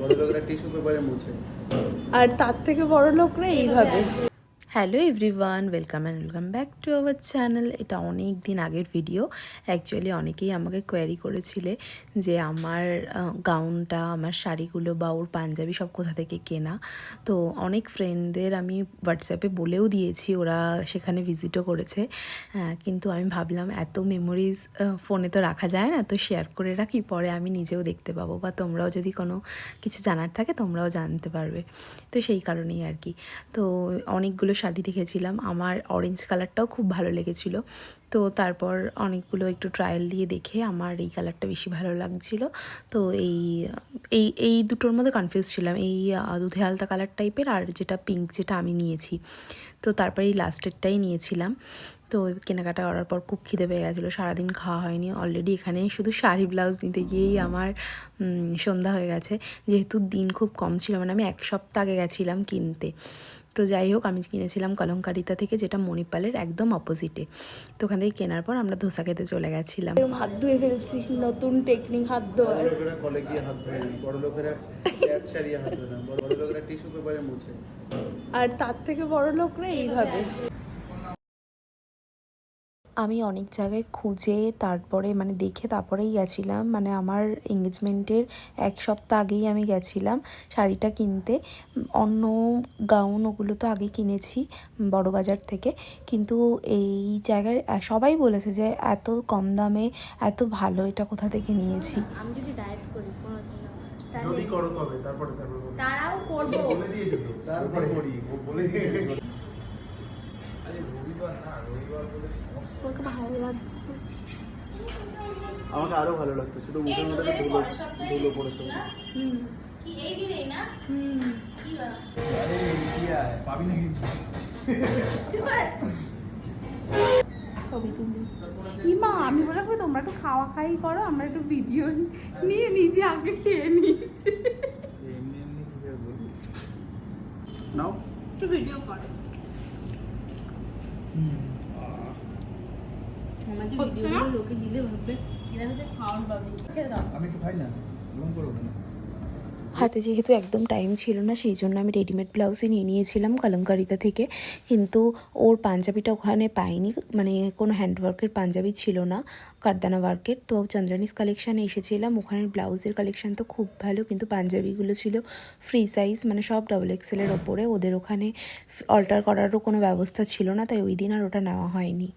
বড়লোকরা tissue পেপারে মুছে, আর তার থেকে বড় লোকরা এইভাবে। Hello everyone, welcome back to our channel. এটা অনেক দিন আগের ভিডিও। অ্যাকচুয়ালি অনেকেই আমাকে কোয়ারি করেছিলে যে আমার গাউনটা, আমার শাড়িগুলো বা ওর পাঞ্জাবি সব কোথা থেকে কেনা। তো অনেক ফ্রেন্ডদের আমি হোয়াটসঅ্যাপে বলেও দিয়েছি, ওরা সেখানে ভিজিটও করেছে। কিন্তু আমি ভাবলাম এত মেমোরিজ ফোনে তো রাখা যায় না, তো শেয়ার করে রাখি, পরে আমি নিজেও দেখতে পাবো বা তোমরাও যদি কোনো কিছু জানার থাকে তোমরাও জানতে পারবে। তো সেই কারণেই আর কি। তো অনেকগুলো শাড়ি দেখেছিলাম, আমার অরেঞ্জ কালারটাও খুব ভালো লেগেছিল। তো তারপর অনেকগুলো একটু ট্রায়াল দিয়ে দেখে আমার এই কালারটা বেশি ভালো লাগছিল। তো এই এই এই দুটোর মধ্যে কনফিউজ ছিলাম, এই দুধে আলতা কালার টাইপের আর যেটা পিঙ্ক, যেটা আমি নিয়েছি। তো তারপরে এই লাস্টেরটাই নিয়েছিলাম। তো কেনাকাটা করার পর খুব খিদে পেয়ে গেছিলো, সারাদিন খাওয়া হয়নি। অলরেডি এখানে শুধু শাড়ি ব্লাউজ নিতে গিয়েই আমার সন্ধ্যা হয়ে গেছে, যেহেতু দিন খুব কম ছিল, মানে আমি 1 সপ্তাহ আগে গেছিলাম কিনতে। তো যাই হোক, আমি কিনেছিলাম কলঙ্কারিতা থেকে, যেটা মণিপালের একদম অপোজিটে। তো ওখান থেকে কেনার পর আমরা ধোসা খেতে চলে গেছিলাম। হাত ধুয়ে ফেলছি, নতুন টেকনিক হাত ধোয়ার। বড়লোকেরা কলে গিয়ে হাত ধোয় না, বড়লোকেরা ট্যাপ ছাড়িয়ে হাত ধোয় না, বড়লোকেরা টিস্যু পেপারে মুছে। আর তার থেকে বড় লোকরা এইভাবে। আমি অনেক জায়গায় খুঁজে তারপরে মানে দেখে তারপরেই গেছিলাম, মানে আমার এঙ্গেজমেন্টের 1 সপ্তাহ আগেই আমি গেছিলাম শাড়িটা কিনতে। অন্য গাউন ওগুলো তো আগে কিনেছি বড় বাজার থেকে, কিন্তু এই জায়গায় সবাই বলেছে যে এত কম দামে এত ভালো, এটা কোথা থেকে নিয়েছি। আমি যদি ডায়েট করি যদি করো তবে তারপরে তারাও করবো। বলে দিয়েছে তো, তারপরে করি বলে দিয়েছে। আমাকে ভালো লাগছে। আমাকে আরো ভালো লাগতো, শুধু মুখের মধ্যে ধুলো ধুলো পড়েছে। কি এই দিনেই না? কি বা? আরে কি আর পাবি না কিন্তু। ছবি তুলি। ইমা, আমি বললাম তোমরা একটু খাওয়া খাই করো, আমরা একটু ভিডিও নিয়ে নিজে আগে খেয়ে নিয়েছি। এমনি এমনি কি করে বলবি? নাও একটু ভিডিও করো। আমাদের ভিডিওগুলো লোকে দিলে ভাববে এরা হচ্ছে খাওয়ার পাবে। খেতে দাও। আমি একটু খাই না, এরকম করবো না। হাতে যেহেতু একদম টাইম ছিল না, সেই জন্য আমি রেডিমেড ব্লাউজই নিয়ে নিয়েছিলাম কলঙ্কারিতা থেকে। কিন্তু ওর পাঞ্জাবিটা ওখানে পাইনি, মানে কোনো হ্যান্ডওয়ার্কের পাঞ্জাবি ছিল না, কারদানা ওয়ার্কের। তো চন্দ্রানিস কালেকশানে এসেছিলাম, ওখানের ব্লাউজের কালেকশান তো খুব ভালো, কিন্তু পাঞ্জাবিগুলো ছিল ফ্রি সাইজ, মানে সব XXL ওপরে। ওদের ওখানে অল্টার করারও কোনো ব্যবস্থা ছিল না, তাই ওই দিন আর ওটা নেওয়া হয়নি।